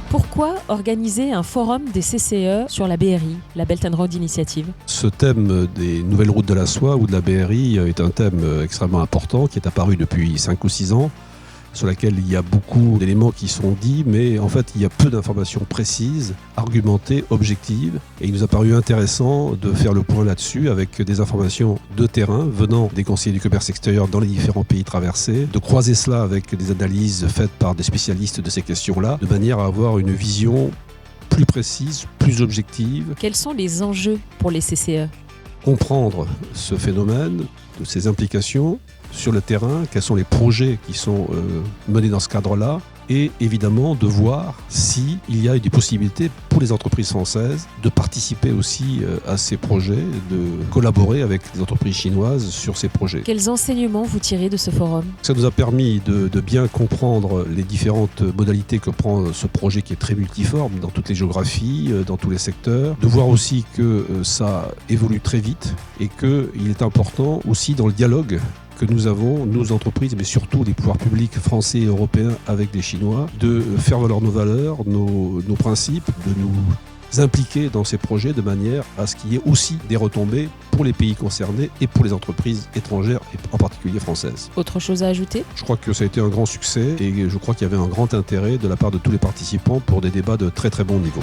Pourquoi organiser un forum des CCE sur la BRI, la Belt and Road Initiative ? Ce thème des nouvelles routes de la soie ou de la BRI est un thème extrêmement important qui est apparu depuis 5 ou 6 ans, sur laquelle il y a beaucoup d'éléments qui sont dits, mais en fait il y a peu d'informations précises, argumentées, objectives. Et il nous a paru intéressant de faire le point là-dessus avec des informations de terrain venant des conseillers du commerce extérieur dans les différents pays traversés, de croiser cela avec des analyses faites par des spécialistes de ces questions-là, de manière à avoir une vision plus précise, plus objective. Quels sont les enjeux pour les CCE ? Comprendre ce phénomène, de ses implications sur le terrain, quels sont les projets qui sont menés dans ce cadre-là, et évidemment de voir s'il y a des possibilités pour les entreprises françaises de participer aussi à ces projets, de collaborer avec les entreprises chinoises sur ces projets. Quels enseignements vous tirez de ce forum ? Ça nous a permis de bien comprendre les différentes modalités que prend ce projet qui est très multiforme dans toutes les géographies, dans tous les secteurs, de voir aussi que ça évolue très vite et qu'il est important aussi dans le dialogue que nous avons, nos entreprises, mais surtout les pouvoirs publics français et européens avec les Chinois, de faire valoir nos valeurs, nos principes, de nous impliquer dans ces projets de manière à ce qu'il y ait aussi des retombées pour les pays concernés et pour les entreprises étrangères, et en particulier françaises. Autre chose à ajouter ? Je crois que ça a été un grand succès et je crois qu'il y avait un grand intérêt de la part de tous les participants pour des débats de très très bon niveau.